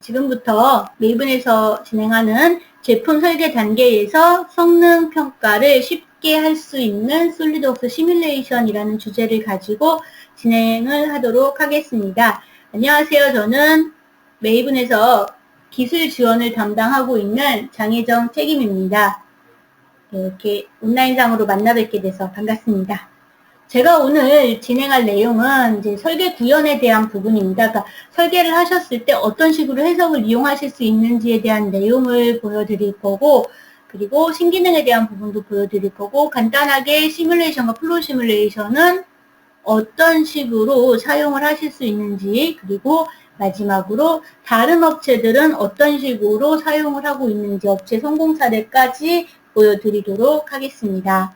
지금부터 메이븐에서 진행하는 제품 설계 단계에서 성능 평가를 쉽게 할 수 있는 솔리드웍스 시뮬레이션이라는 주제를 가지고 진행을 하도록 하겠습니다. 안녕하세요. 저는 메이븐에서 기술 지원을 담당하고 있는 장혜정 책임입니다. 이렇게 온라인상으로 만나 뵙게 돼서 반갑습니다. 제가 오늘 진행할 내용은 이제 설계 구현에 대한 부분입니다. 그러니까 설계를 하셨을 때 어떤 식으로 해석을 이용하실 수 있는지에 대한 내용을 보여드릴 거고, 그리고 신기능에 대한 부분도 보여드릴 거고, 간단하게 시뮬레이션과 플로우 시뮬레이션은 어떤 식으로 사용을 하실 수 있는지, 그리고 마지막으로 다른 업체들은 어떤 식으로 사용을 하고 있는지 업체 성공 사례까지 보여드리도록 하겠습니다.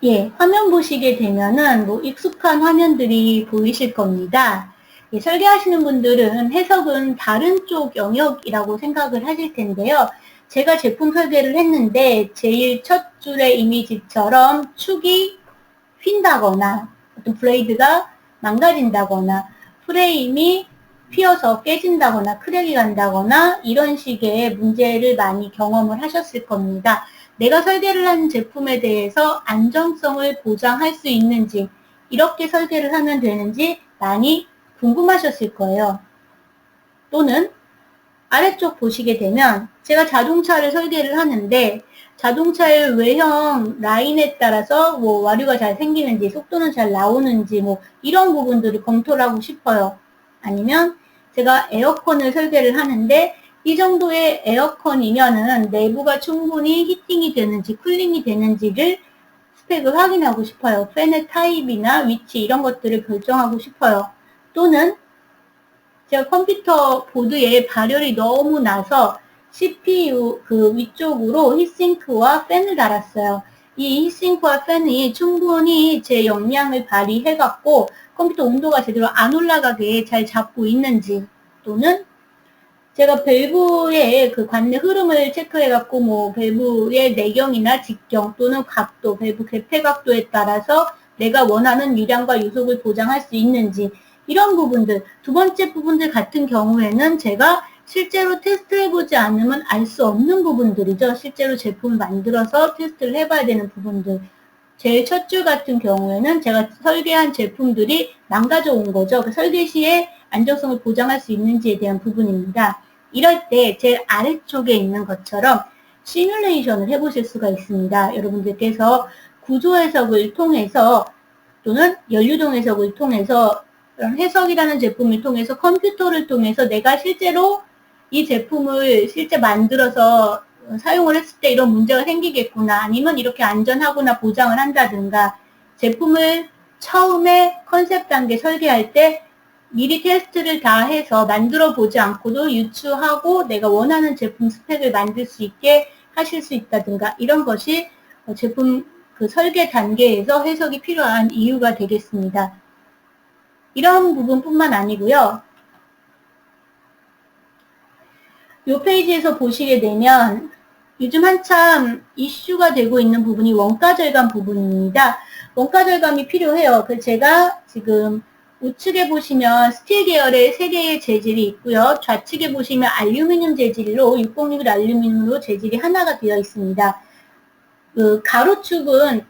예, 화면 보시게 되면은 익숙한 화면들이 보이실 겁니다. 예, 설계하시는 분들은 해석은 다른 쪽 영역이라고 생각을 하실 텐데요. 제가 제품 설계를 했는데 제일 첫 줄의 이미지처럼 축이 휜다거나 어떤 블레이드가 망가진다거나 프레임이 휘어서 깨진다거나 크랙이 간다거나 이런 식의 문제를 많이 경험을 하셨을 겁니다. 내가 설계를 한 제품에 대해서 안정성을 보장할 수 있는지, 이렇게 설계를 하면 되는지 많이 궁금하셨을 거예요. 또는 아래쪽 보시게 되면 제가 자동차를 설계를 하는데 자동차의 외형 라인에 따라서 와류가 잘 생기는지, 속도는 잘 나오는지 이런 부분들을 검토를 하고 싶어요. 아니면 제가 에어컨을 설계를 하는데 이 정도의 에어컨이면은 내부가 충분히 히팅이 되는지 쿨링이 되는지를 스펙을 확인하고 싶어요. 팬의 타입이나 위치 이런 것들을 결정하고 싶어요. 또는 제가 컴퓨터 보드에 발열이 너무 나서 CPU 그 위쪽으로 히싱크와 팬을 달았어요. 이 히싱크와 팬이 충분히 제 역량을 발휘해갖고 컴퓨터 온도가 제대로 안 올라가게 잘 잡고 있는지, 또는 제가 밸브의 그 관내 흐름을 체크해갖고 밸브의 내경이나 직경 또는 각도, 밸브 개폐 각도에 따라서 내가 원하는 유량과 유속을 보장할 수 있는지, 이런 부분들, 두 번째 부분들 같은 경우에는 제가 실제로 테스트해보지 않으면 알 수 없는 부분들이죠. 실제로 제품을 만들어서 테스트를 해봐야 되는 부분들. 제일 첫 줄 같은 경우에는 제가 설계한 제품들이 망가져 온 거죠. 그 설계 시에 안정성을 보장할 수 있는지에 대한 부분입니다. 이럴 때 제일 아래쪽에 있는 것처럼 시뮬레이션을 해보실 수가 있습니다. 여러분들께서 구조 해석을 통해서 또는 연료동 해석을 통해서 그런 해석이라는 제품을 통해서 컴퓨터를 통해서 내가 실제로 이 제품을 실제 만들어서 사용을 했을 때 이런 문제가 생기겠구나, 아니면 이렇게 안전하구나 보장을 한다든가, 제품을 처음에 컨셉 단계 설계할 때 미리 테스트를 다 해서 만들어 보지 않고도 유추하고 내가 원하는 제품 스펙을 만들 수 있게 하실 수 있다든가, 이런 것이 제품 그 설계 단계에서 해석이 필요한 이유가 되겠습니다. 이런 부분뿐만 아니고요. 이 페이지에서 보시게 되면 요즘 한참 이슈가 되고 있는 부분이 원가 절감 부분입니다. 원가 절감이 필요해요. 그래서 제가 지금 우측에 보시면 스틸 계열의 3개의 재질이 있고요. 좌측에 보시면 알루미늄 재질로 606 알루미늄으로 재질이 하나가 되어 있습니다. 그 가로축은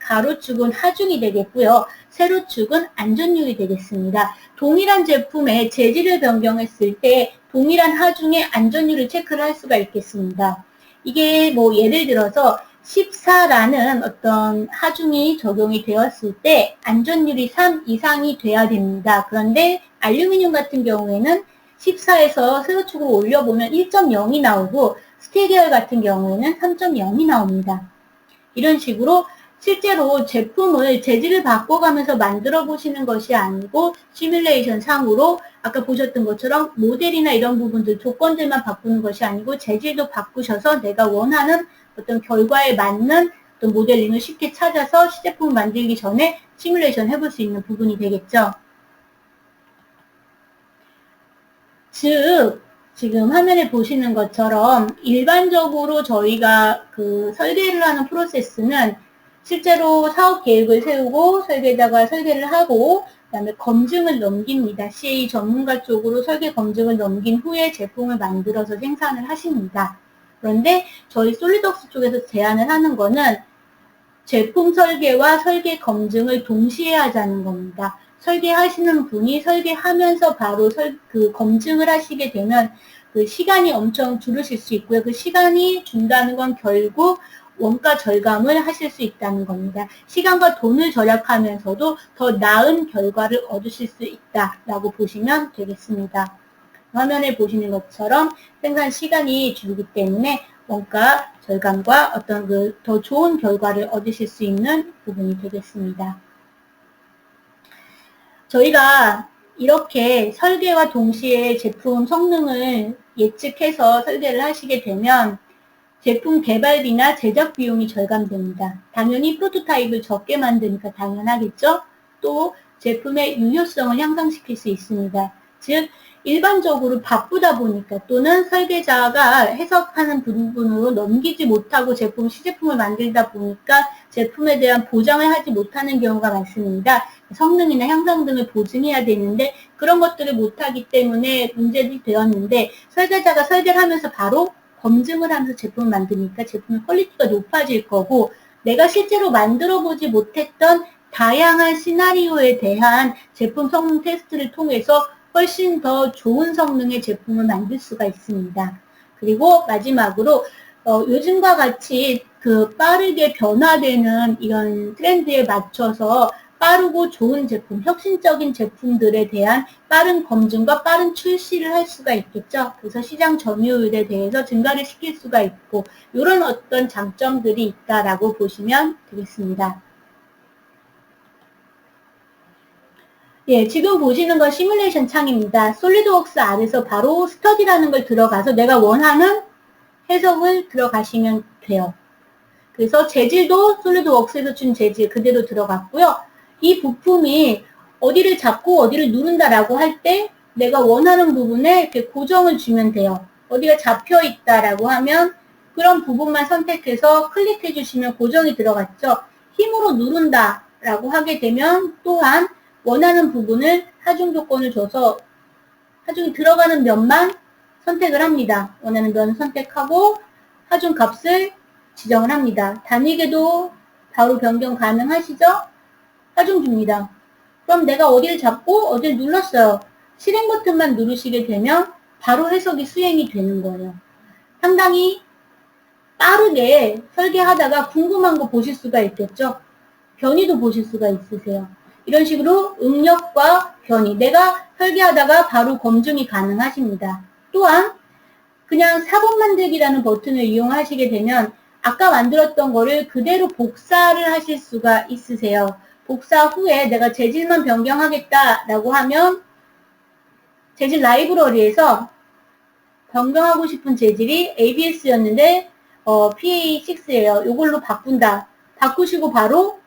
하중이 되겠고요. 세로축은 안전율이 되겠습니다. 동일한 제품의 재질을 변경했을 때 동일한 하중의 안전율을 체크를 할 수가 있겠습니다. 이게 예를 들어서 14라는 어떤 하중이 적용이 되었을 때 안전율이 3 이상이 돼야 됩니다. 그런데 알루미늄 같은 경우에는 14에서 세로축으로 올려보면 1.0이 나오고 스틸 계열 같은 경우에는 3.0이 나옵니다. 이런 식으로 실제로 제품을 재질을 바꿔가면서 만들어 보시는 것이 아니고 시뮬레이션 상으로 아까 보셨던 것처럼 모델이나 이런 부분들 조건들만 바꾸는 것이 아니고 재질도 바꾸셔서 내가 원하는 어떤 결과에 맞는 어떤 모델링을 쉽게 찾아서 시제품을 만들기 전에 시뮬레이션 해볼 수 있는 부분이 되겠죠. 즉 지금 화면에 보시는 것처럼 일반적으로 저희가 그 설계를 하는 프로세스는 실제로 사업 계획을 세우고 설계자가 설계를 하고 그다음에 검증을 넘깁니다. CA 전문가 쪽으로 설계 검증을 넘긴 후에 제품을 만들어서 생산을 하십니다. 그런데 저희 솔리드웍스 쪽에서 제안을 하는 거는 제품 설계와 설계 검증을 동시에 하자는 겁니다. 설계하시는 분이 설계하면서 바로 검증을 하시게 되면 그 시간이 엄청 줄으실 수 있고요. 그 시간이 준다는 건 결국 원가 절감을 하실 수 있다는 겁니다. 시간과 돈을 절약하면서도 더 나은 결과를 얻으실 수 있다라고 보시면 되겠습니다. 화면에 보시는 것처럼 생산 시간이 줄기 때문에 원가 절감과 어떤 그 더 좋은 결과를 얻으실 수 있는 부분이 되겠습니다. 저희가 이렇게 설계와 동시에 제품 성능을 예측해서 설계를 하시게 되면 제품 개발비나 제작 비용이 절감됩니다. 당연히 프로토타입을 적게 만드니까 당연하겠죠? 또 제품의 유효성을 향상시킬 수 있습니다. 즉 일반적으로 바쁘다 보니까 또는 설계자가 해석하는 부분으로 넘기지 못하고 시제품을 만들다 보니까 제품에 대한 보장을 하지 못하는 경우가 많습니다. 성능이나 향상 등을 보증해야 되는데 그런 것들을 못하기 때문에 문제들이 되었는데 설계자가 설계를 하면서 바로 검증을 하면서 제품을 만드니까 제품의 퀄리티가 높아질 거고 내가 실제로 만들어 보지 못했던 다양한 시나리오에 대한 제품 성능 테스트를 통해서 훨씬 더 좋은 성능의 제품을 만들 수가 있습니다. 그리고 마지막으로 요즘과 같이 그 빠르게 변화되는 이런 트렌드에 맞춰서 빠르고 좋은 제품, 혁신적인 제품들에 대한 빠른 검증과 빠른 출시를 할 수가 있겠죠. 그래서 시장 점유율에 대해서 증가를 시킬 수가 있고 이런 어떤 장점들이 있다라고 보시면 되겠습니다. 예, 지금 보시는 건 시뮬레이션 창입니다. 솔리드웍스 안에서 바로 스터디라는 걸 들어가서 내가 원하는 해석을 들어가시면 돼요. 그래서 재질도 솔리드웍스에서 준 재질 그대로 들어갔고요. 이 부품이 어디를 잡고 어디를 누른다라고 할 때 내가 원하는 부분에 이렇게 고정을 주면 돼요. 어디가 잡혀 있다라고 하면 그런 부분만 선택해서 클릭해 주시면 고정이 들어갔죠. 힘으로 누른다라고 하게 되면 또한 원하는 부분을 하중 조건을 줘서 하중이 들어가는 면만 선택을 합니다. 원하는 면 선택하고 하중 값을 지정을 합니다. 단위계도 바로 변경 가능하시죠? 하중 줍니다. 그럼 내가 어디를 잡고 어디를 눌렀어요. 실행 버튼만 누르시게 되면 바로 해석이 수행이 되는 거예요. 상당히 빠르게 설계하다가 궁금한 거 보실 수가 있겠죠? 변이도 보실 수가 있으세요. 이런 식으로 응력과 변이, 내가 설계하다가 바로 검증이 가능하십니다. 또한 그냥 사본 만들기라는 버튼을 이용하시게 되면 아까 만들었던 거를 그대로 복사를 하실 수가 있으세요. 복사 후에 내가 재질만 변경하겠다라고 하면 재질 라이브러리에서 변경하고 싶은 재질이 ABS였는데 PA6예요. 이걸로 바꾼다. 바꾸시고 바로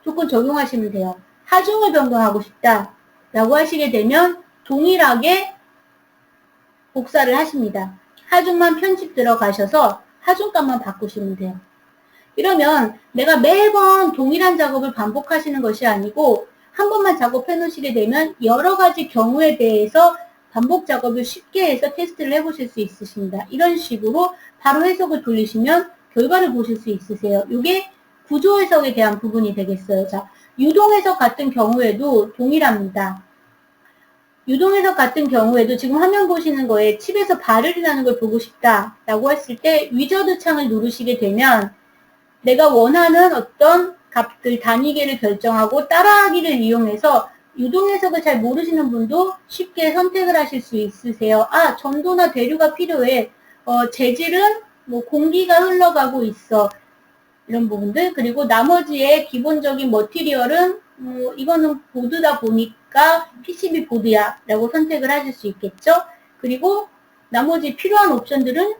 조건 적용하시면 돼요. 하중을 변경하고 싶다 라고 하시게 되면 동일하게 복사를 하십니다. 하중만 편집 들어가셔서 하중값만 바꾸시면 돼요. 이러면 내가 매번 동일한 작업을 반복하시는 것이 아니고 한 번만 작업해 놓으시게 되면 여러 가지 경우에 대해서 반복 작업을 쉽게 해서 테스트를 해보실 수 있으십니다. 이런 식으로 바로 해석을 돌리시면 결과를 보실 수 있으세요. 이게 구조 해석에 대한 부분이 되겠어요. 자, 유동 해석 같은 경우에도 동일합니다. 유동 해석 같은 경우에도 지금 화면 보시는 거에 칩에서 발열이 나는 걸 보고 싶다라고 했을 때 위저드 창을 누르시게 되면 내가 원하는 어떤 값들 단위계를 결정하고 따라하기를 이용해서 유동 해석을 잘 모르시는 분도 쉽게 선택을 하실 수 있으세요. 아, 점도나 대류가 필요해. 재질은 뭐 공기가 흘러가고 있어. 이런 부분들. 그리고 나머지의 기본적인 머티리얼은 이거는 보드다 보니까 PCB 보드야 라고 선택을 하실 수 있겠죠. 그리고 나머지 필요한 옵션들은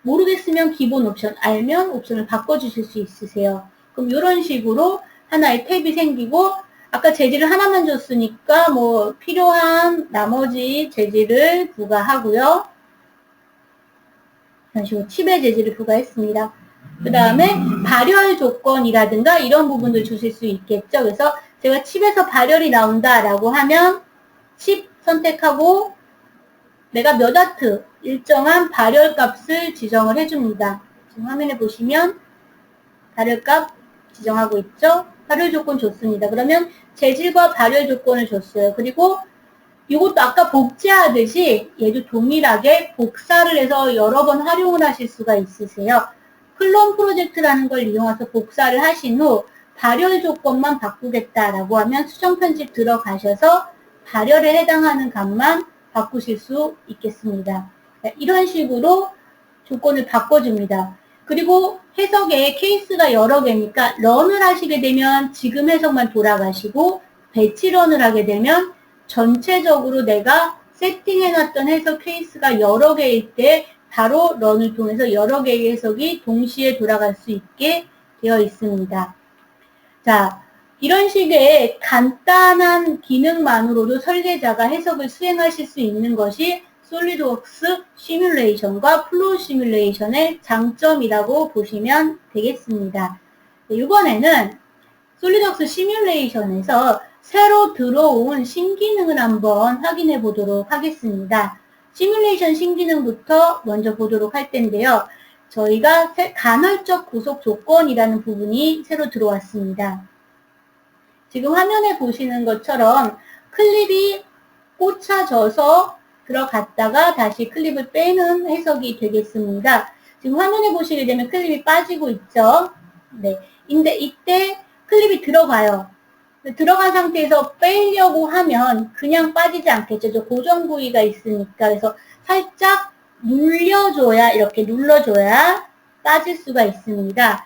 모르겠으면 기본 옵션, 알면 옵션을 바꿔주실 수 있으세요. 그럼 이런 식으로 하나의 탭이 생기고 아까 재질을 하나만 줬으니까 뭐 필요한 나머지 재질을 부과하고요. 이런 식으로 칩의 재질을 부과했습니다. 그 다음에 발열 조건이라든가 이런 부분들 주실 수 있겠죠. 그래서 제가 칩에서 발열이 나온다라고 하면 칩 선택하고 내가 몇 와트 일정한 발열 값을 지정을 해줍니다. 지금 화면에 보시면 발열값 지정하고 있죠? 발열 조건 줬습니다. 그러면 재질과 발열 조건을 줬어요. 그리고 이것도 아까 복제하듯이 얘도 동일하게 복사를 해서 여러 번 활용을 하실 수가 있으세요. 클론 프로젝트라는 걸 이용해서 복사를 하신 후 발열 조건만 바꾸겠다라고 하면 수정 편집 들어가셔서 발열에 해당하는 값만 바꾸실 수 있겠습니다. 이런 식으로 조건을 바꿔줍니다. 그리고 해석에 케이스가 여러 개니까 런을 하시게 되면 지금 해석만 돌아가시고 배치 런을 하게 되면 전체적으로 내가 세팅해놨던 해석 케이스가 여러 개일 때 바로 런을 통해서 여러 개의 해석이 동시에 돌아갈 수 있게 되어 있습니다. 자, 이런 식의 간단한 기능만으로도 설계자가 해석을 수행하실 수 있는 것이 솔리드웍스 시뮬레이션과 플로우 시뮬레이션의 장점이라고 보시면 되겠습니다. 이번에는 솔리드웍스 시뮬레이션에서 새로 들어온 신기능을 한번 확인해 보도록 하겠습니다. 시뮬레이션 신기능부터 먼저 보도록 할 텐데요. 저희가 간헐적 구속 조건이라는 부분이 새로 들어왔습니다. 지금 화면에 보시는 것처럼 클립이 꽂혀져서 들어갔다가 다시 클립을 빼는 해석이 되겠습니다. 지금 화면에 보시게 되면 클립이 빠지고 있죠. 네. 근데 이때 클립이 들어가요. 들어간 상태에서 빼려고 하면 그냥 빠지지 않겠죠. 저 고정 부위가 있으니까. 그래서 살짝 눌려줘야, 이렇게 눌러줘야 빠질 수가 있습니다.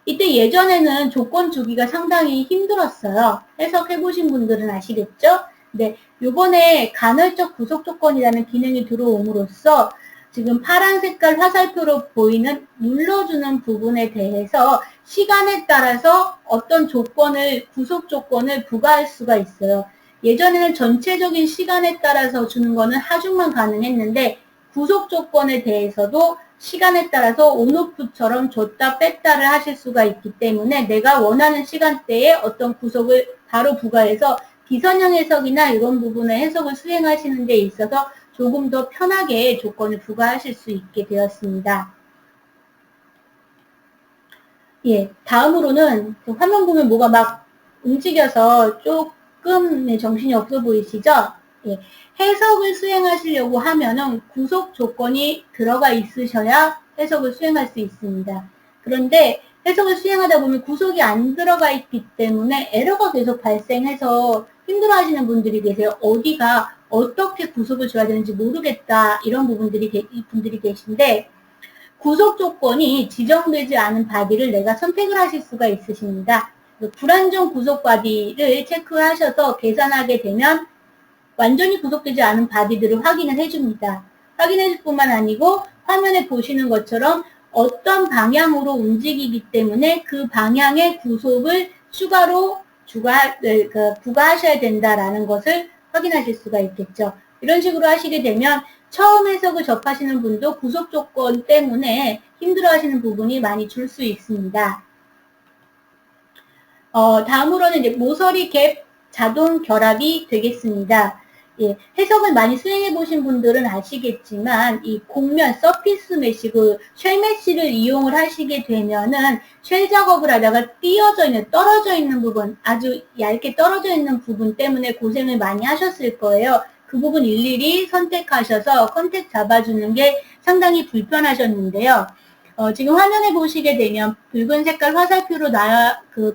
이때 예전에는 조건 주기가 상당히 힘들었어요. 해석해보신 분들은 아시겠죠? 네, 요번에 간헐적 구속 조건이라는 기능이 들어옴으로써 지금 파란 색깔 화살표로 보이는 눌러주는 부분에 대해서 시간에 따라서 어떤 조건을, 구속 조건을 부과할 수가 있어요. 예전에는 전체적인 시간에 따라서 주는 거는 하중만 가능했는데 구속 조건에 대해서도 시간에 따라서 온오프처럼 줬다 뺐다를 하실 수가 있기 때문에 내가 원하는 시간대에 어떤 구속을 바로 부과해서 비선형 해석이나 이런 부분의 해석을 수행하시는 데 있어서 조금 더 편하게 조건을 부과하실 수 있게 되었습니다. 예, 다음으로는 화면 보면 뭐가 막 움직여서 조금 정신이 없어 보이시죠? 예, 해석을 수행하시려고 하면은 구속 조건이 들어가 있으셔야 해석을 수행할 수 있습니다. 그런데 해석을 수행하다 보면 구속이 안 들어가 있기 때문에 에러가 계속 발생해서 힘들어하시는 분들이 계세요. 어디가 어떻게 구속을 줘야 되는지 모르겠다 이런 분들이 계신데 구속 조건이 지정되지 않은 바디를 내가 선택을 하실 수가 있으십니다. 불안정 구속 바디를 체크하셔서 계산하게 되면 완전히 구속되지 않은 바디들을 확인을 해줍니다. 확인해줄 뿐만 아니고 화면에 보시는 것처럼 어떤 방향으로 움직이기 때문에 그 방향의 구속을 추가로 부과하셔야 된다라는 것을 확인하실 수가 있겠죠. 이런 식으로 하시게 되면 처음 해석을 접하시는 분도 구속 조건 때문에 힘들어하시는 부분이 많이 줄 수 있습니다. 다음으로는 이제 모서리 갭 자동 결합이 되겠습니다. 예, 해석을 많이 수행해 보신 분들은 아시겠지만 이 곡면 서피스 메쉬, 쉘 메쉬를 이용을 하시게 되면은 쉘 작업을 하다가 떨어져 있는 부분, 아주 얇게 떨어져 있는 부분 때문에 고생을 많이 하셨을 거예요. 그 부분 일일이 선택하셔서 컨택 잡아주는 게 상당히 불편하셨는데요. 지금 화면에 보시게 되면 붉은 색깔 화살표로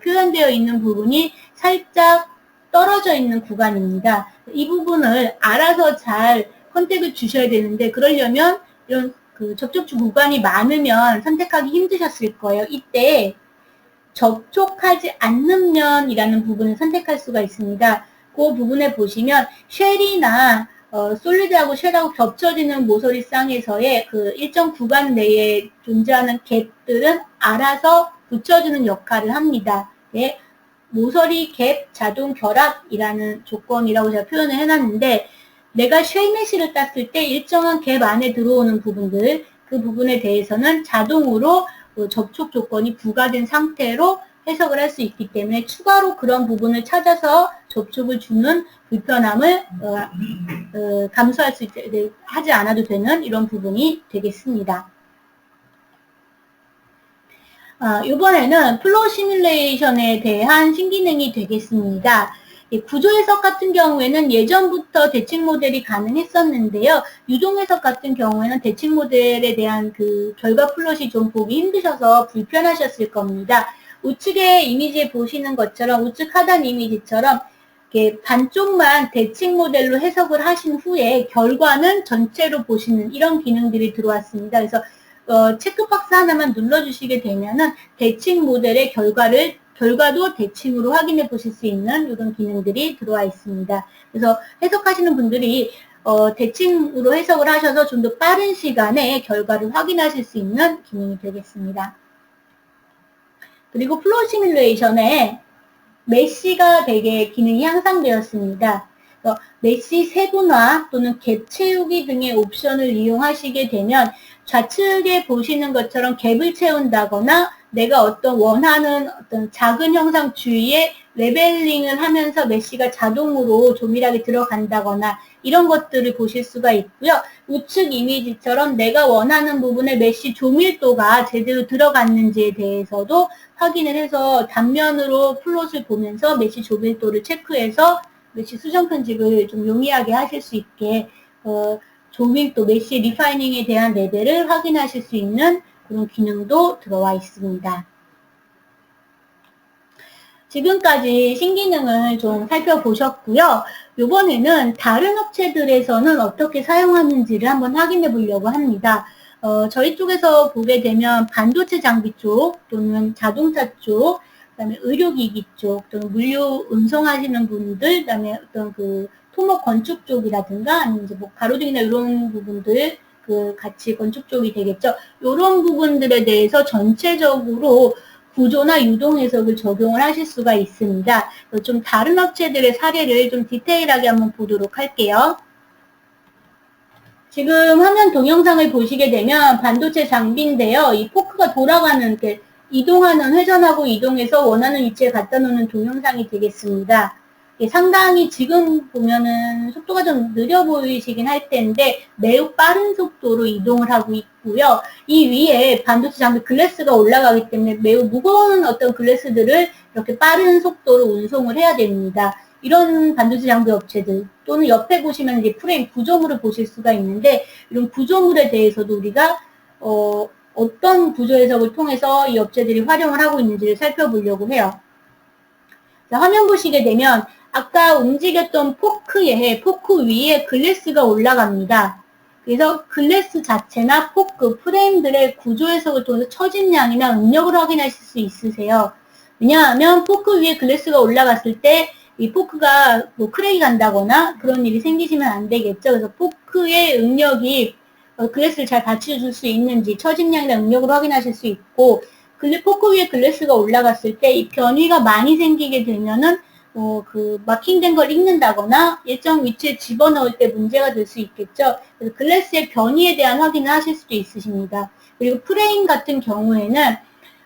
표현되어 있는 부분이 살짝 떨어져 있는 구간입니다. 이 부분을 알아서 잘 컨택을 주셔야 되는데 그러려면 이런 접촉 구간이 많으면 선택하기 힘드셨을 거예요. 이때 접촉하지 않는 면이라는 부분을 선택할 수가 있습니다. 그 부분에 보시면 쉘이나 솔리드하고 쉘하고 겹쳐지는 모서리 쌍에서의 그 일정 구간 내에 존재하는 갭들은 알아서 붙여주는 역할을 합니다. 예. 모서리 갭 자동 결합이라는 조건이라고 제가 표현을 해놨는데 내가 쉘 메쉬를 땄을 때 일정한 갭 안에 들어오는 부분들 그 부분에 대해서는 자동으로 접촉 조건이 부과된 상태로 해석을 할 수 있기 때문에 추가로 그런 부분을 찾아서 접촉을 주는 불편함을 감수할 수 있게 하지 않아도 되는 이런 부분이 되겠습니다. 이번에는 플로우 시뮬레이션에 대한 신기능이 되겠습니다. 구조 해석 같은 경우에는 예전부터 대칭 모델이 가능했었는데요. 유동 해석 같은 경우에는 대칭 모델에 대한 그 결과 플롯이 좀 보기 힘드셔서 불편하셨을 겁니다. 우측의 이미지에 보시는 것처럼 우측 하단 이미지처럼 이렇게 반쪽만 대칭 모델로 해석을 하신 후에 결과는 전체로 보시는 이런 기능들이 들어왔습니다. 그래서 체크박스 하나만 눌러주시게 되면은 대칭 모델의 결과도 대칭으로 확인해 보실 수 있는 이런 기능들이 들어와 있습니다. 그래서 해석하시는 분들이 대칭으로 해석을 하셔서 좀 더 빠른 시간에 결과를 확인하실 수 있는 기능이 되겠습니다. 그리고 플로우 시뮬레이션에 메시가 되게 기능이 향상되었습니다. 메시 세분화 또는 갭 채우기 등의 옵션을 이용하시게 되면 좌측에 보시는 것처럼 갭을 채운다거나 내가 원하는 작은 형상 주위에 레벨링을 하면서 메시가 자동으로 조밀하게 들어간다거나 이런 것들을 보실 수가 있고요. 우측 이미지처럼 내가 원하는 부분에 메시 조밀도가 제대로 들어갔는지에 대해서도 확인을 해서 단면으로 플롯을 보면서 메시 조밀도를 체크해서 메시 수정 편집을 좀 용이하게 하실 수 있게 조밀도, 메시 리파이닝에 대한 레벨을 확인하실 수 있는 그런 기능도 들어와 있습니다. 지금까지 신기능을 좀 살펴보셨고요. 이번에는 다른 업체들에서는 어떻게 사용하는지를 한번 확인해 보려고 합니다. 저희 쪽에서 보게 되면 반도체 장비 쪽 또는 자동차 쪽, 그다음에 의료기기 쪽 또는 물류 운송하시는 분들, 그다음에 어떤 그 토목 건축 쪽이라든가 아니면 이제 뭐 가로등이나 이런 부분들 같이 건축 쪽이 되겠죠. 이런 부분들에 대해서 전체적으로 구조나 유동 해석을 적용을 하실 수가 있습니다. 좀 다른 업체들의 사례를 좀 디테일하게 한번 보도록 할게요. 지금 화면 동영상을 보시게 되면 반도체 장비인데요. 이 포크가 돌아가는, 이동하는, 회전하고 이동해서 원하는 위치에 갖다 놓는 동영상이 되겠습니다. 상당히 지금 보면은 속도가 좀 느려 보이시긴 할 텐데 매우 빠른 속도로 이동을 하고 있고요. 이 위에 반도체 장비 글래스가 올라가기 때문에 매우 무거운 어떤 글래스들을 이렇게 빠른 속도로 운송을 해야 됩니다. 이런 반도체 장비 업체들 또는 옆에 보시면 이제 프레임 구조물을 보실 수가 있는데 이런 구조물에 대해서도 우리가 어떤 구조 해석을 통해서 이 업체들이 활용을 하고 있는지를 살펴보려고 해요. 자, 화면 보시게 되면 아까 움직였던 포크 위에 글래스가 올라갑니다. 그래서 글래스 자체나 포크, 프레임들의 구조 해석을 통해서 처진량이나 응력을 확인하실 수 있으세요. 왜냐하면 포크 위에 글래스가 올라갔을 때 이 포크가 뭐 크랙이 간다거나 그런 일이 생기시면 안 되겠죠. 그래서 포크의 응력이 글래스를 잘 받쳐줄 수 있는지 처진량이나 응력을 확인하실 수 있고 포크 위에 글래스가 올라갔을 때 이 변위가 많이 생기게 되면은 마킹된 걸 읽는다거나 일정 위치에 집어넣을 때 문제가 될 수 있겠죠. 그래서 글래스의 변이에 대한 확인을 하실 수도 있으십니다. 그리고 프레임 같은 경우에는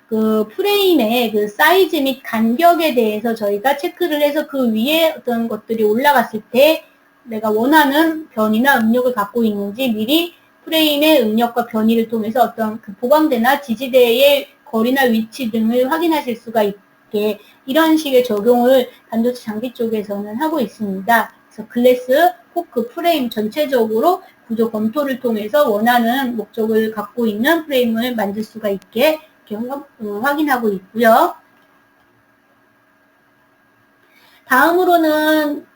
그 프레임의 그 사이즈 및 간격에 대해서 저희가 체크를 해서 그 위에 어떤 것들이 올라갔을 때 내가 원하는 변이나 응력을 갖고 있는지 미리 프레임의 응력과 변이를 통해서 어떤 그 보강대나 지지대의 거리나 위치 등을 확인하실 수가 있게 이런 식의 적용을 반도체 장비 쪽에서는 하고 있습니다. 그래서 글래스, 포크, 프레임 전체적으로 구조 검토를 통해서 원하는 목적을 갖고 있는 프레임을 만들 수가 있게 이렇게 확인하고 있고요. 다음으로는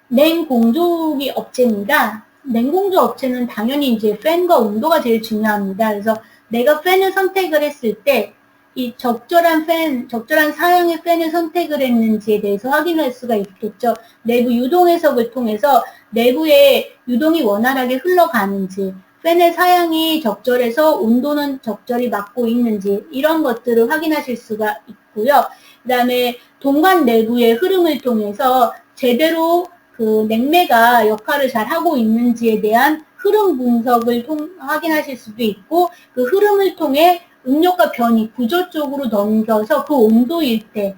냉공조기 업체입니다. 냉공조 업체는 당연히 이제 팬과 온도가 제일 중요합니다. 그래서 내가 팬을 선택을 했을 때 이 적절한 사양의 팬을 선택을 했는지에 대해서 확인할 수가 있겠죠. 내부 유동 해석을 통해서 내부에 유동이 원활하게 흘러가는지, 팬의 사양이 적절해서 온도는 적절히 맞고 있는지 이런 것들을 확인하실 수가 있고요. 그 다음에 동관 내부의 흐름을 통해서 제대로 그 냉매가 역할을 잘 하고 있는지에 대한 흐름 분석을 확인하실 수도 있고 그 흐름을 통해 응력과 변이 구조 쪽으로 넘겨서 그 온도일 때,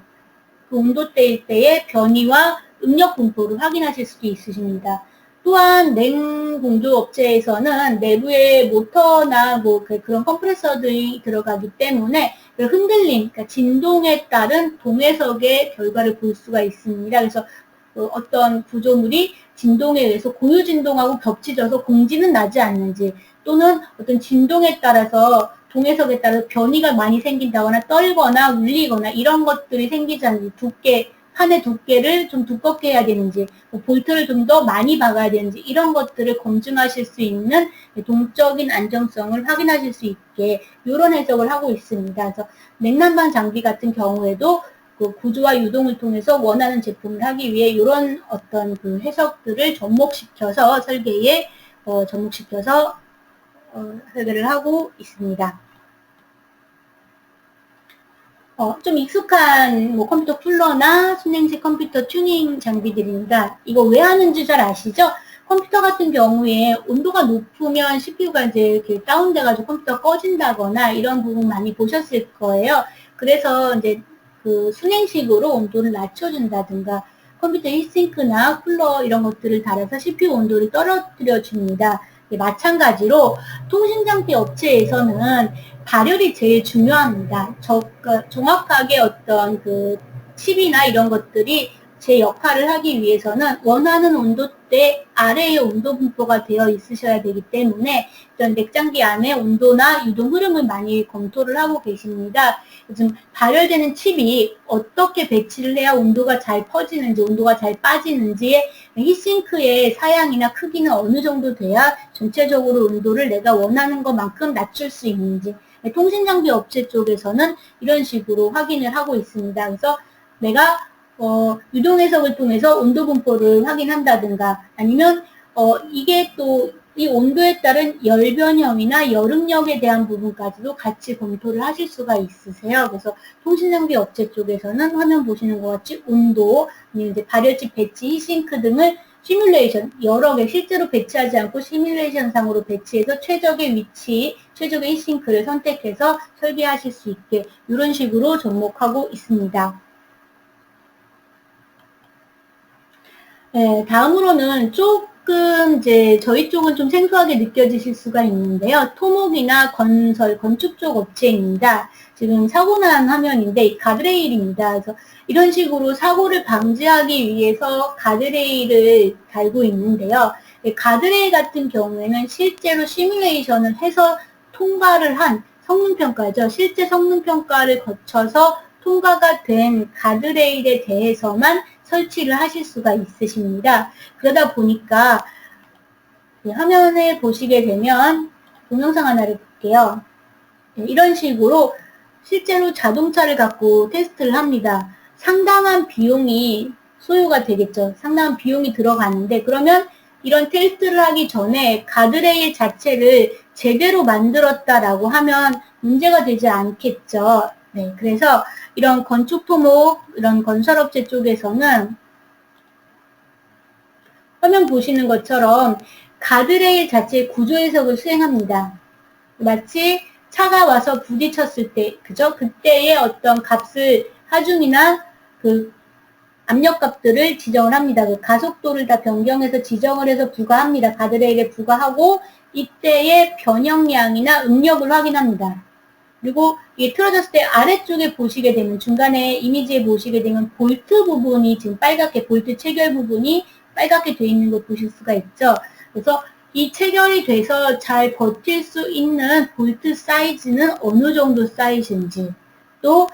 그 온도대일 때의 변이와 응력 분포를 확인하실 수도 있으십니다. 또한 냉공조 업체에서는 내부에 모터나 뭐 그런 컴프레서들이 들어가기 때문에 그 흔들림, 그러니까 진동에 따른 동해석의 결과를 볼 수가 있습니다. 그래서 어떤 구조물이 진동에 의해서 고유 진동하고 겹치져서 공지는 나지 않는지, 또는 어떤 진동에 따라서 동해석에 따라 변이가 많이 생긴다거나 떨거나 울리거나 이런 것들이 생기지 않는지, 판의 두께를 좀 두껍게 해야 되는지, 볼트를 좀 더 많이 박아야 되는지, 이런 것들을 검증하실 수 있는 동적인 안정성을 확인하실 수 있게 이런 해석을 하고 있습니다. 그래서 냉난방 장비 같은 경우에도 그 구조와 유동을 통해서 원하는 제품을 하기 위해 이런 어떤 그 해석들을 접목시켜서 설계에 접목시켜서 설계를 하고 있습니다. 좀 익숙한 뭐 컴퓨터 쿨러나 순행식 컴퓨터 튜닝 장비들입니다. 이거 왜 하는지 잘 아시죠? 컴퓨터 같은 경우에 온도가 높으면 CPU가 이제 이렇게 다운돼가지고 컴퓨터가 꺼진다거나 이런 부분 많이 보셨을 거예요. 그래서 이제 그 순행식으로 온도를 낮춰준다든가 컴퓨터 히트싱크나 쿨러 이런 것들을 달아서 CPU 온도를 떨어뜨려 줍니다. 마찬가지로 통신장비 업체에서는 발열이 제일 중요합니다. 정확하게 어떤 그 칩이나 이런 것들이 제 역할을 하기 위해서는 원하는 온도대 아래의 온도 분포가 되어 있으셔야 되기 때문에 이런 냉장기 안에 온도나 유동 흐름을 많이 검토를 하고 계십니다. 요즘 발열되는 칩이 어떻게 배치를 해야 온도가 잘 퍼지는지, 온도가 잘 빠지는지에 히싱크의 사양이나 크기는 어느 정도 돼야 전체적으로 온도를 내가 원하는 것만큼 낮출 수 있는지, 통신장비 업체 쪽에서는 이런 식으로 확인을 하고 있습니다. 그래서 내가 유동 해석을 통해서 온도 분포를 확인한다든가, 아니면 이게 또 이 온도에 따른 열 변형이나 열응력에 대한 부분까지도 같이 검토를 하실 수가 있으세요. 그래서 통신장비 업체 쪽에서는 화면 보시는 것 같이 온도, 이제 발열집 배치, 히싱크 등을 시뮬레이션, 여러 개 실제로 배치하지 않고 시뮬레이션상으로 배치해서 최적의 위치, 최적의 히싱크를 선택해서 설계하실 수 있게 이런 식으로 접목하고 있습니다. 네, 다음으로는 조금 이제 저희 쪽은 좀 생소하게 느껴지실 수가 있는데요. 토목이나 건설, 건축 쪽 업체입니다. 지금 사고 난 화면인데 가드레일입니다. 그래서 이런 식으로 사고를 방지하기 위해서 가드레일을 달고 있는데요. 가드레일 같은 경우에는 실제로 시뮬레이션을 해서 통과를 한 성능평가죠. 실제 성능평가를 거쳐서 통과가 된 가드레일에 대해서만 설치를 하실 수가 있으십니다. 그러다 보니까 화면에 보시게 되면 동영상 하나를 볼게요. 이런 식으로 실제로 자동차를 갖고 테스트를 합니다. 상당한 비용이 소요가 되겠죠. 상당한 비용이 들어가는데, 그러면 이런 테스트를 하기 전에 가드레일 자체를 제대로 만들었다라고 하면 문제가 되지 않겠죠. 네, 그래서 이런 건축 토목, 이런 건설업체 쪽에서는 화면 보시는 것처럼 가드레일 자체의 구조 해석을 수행합니다. 마치 차가 와서 부딪혔을 때, 그죠? 그때의 어떤 값을, 하중이나 그 압력값들을 지정을 합니다. 그 가속도를 다 변경해서 지정을 해서 부과합니다. 가드레일에 부과하고 이때의 변형량이나 응력을 확인합니다. 그리고 이게 틀어졌을 때 아래쪽에 보시게 되면, 중간에 이미지에 보시게 되면 볼트 부분이 지금 빨갛게, 볼트 체결 부분이 빨갛게 되어 있는 거 보실 수가 있죠. 그래서 이 체결이 돼서 잘 버틸 수 있는 볼트 사이즈는 어느 정도 사이즈인지, 또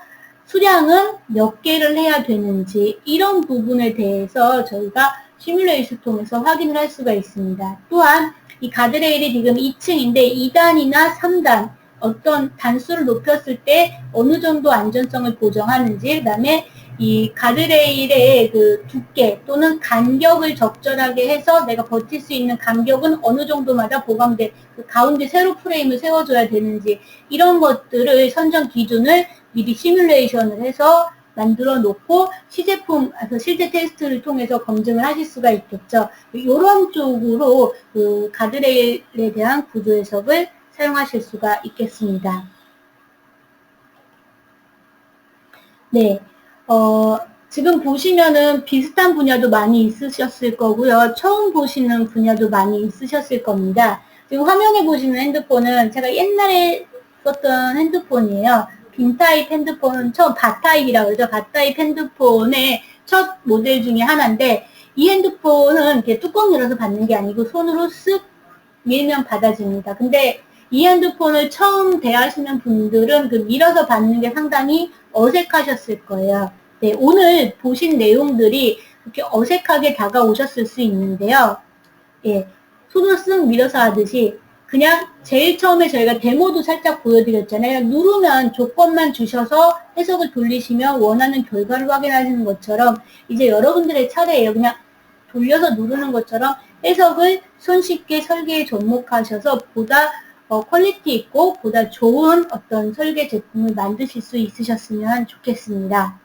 수량은 몇 개를 해야 되는지, 이런 부분에 대해서 저희가 시뮬레이션 통해서 확인을 할 수가 있습니다. 또한 이 가드레일이 지금 2층인데 2단이나 3단, 어떤 단수를 높였을 때 어느 정도 안전성을 보정하는지, 그 다음에 이 가드레일의 그 두께 또는 간격을 적절하게 해서 내가 버틸 수 있는 간격은 어느 정도마다 보강돼, 그 가운데 세로 프레임을 세워줘야 되는지, 이런 것들을 선정 기준을 미리 시뮬레이션을 해서 만들어 놓고 시제품, 실제 테스트를 통해서 검증을 하실 수가 있겠죠. 이런 쪽으로 그 가드레일에 대한 구조 해석을 사용하실 수가 있겠습니다. 네. 어, 지금 보시면은 비슷한 분야도 많이 있으셨을 거고요. 처음 보시는 분야도 많이 있으셨을 겁니다. 지금 화면에 보시는 핸드폰은 제가 옛날에 썼던 핸드폰이에요. 빈 타입 핸드폰은 처음 바타입이라고 그러죠. 바타입 핸드폰의 첫 모델 중에 하나인데 이 핸드폰은 이렇게 뚜껑 열어서 받는 게 아니고 손으로 쓱 밀면 받아집니다. 근데 이 핸드폰을 처음 대하시는 분들은 그 밀어서 받는 게 상당히 어색하셨을 거예요. 네, 오늘 보신 내용들이 그렇게 어색하게 다가오셨을 수 있는데요. 예, 손으로 쓱 밀어서 하듯이 그냥 제일 처음에 저희가 데모도 살짝 보여드렸잖아요. 누르면 조건만 주셔서 해석을 돌리시면 원하는 결과를 확인하시는 것처럼 이제 여러분들의 차례예요. 그냥 돌려서 누르는 것처럼 해석을 손쉽게 설계에 접목하셔서 보다 퀄리티 있고 보다 좋은 어떤 설계 제품을 만드실 수 있으셨으면 좋겠습니다.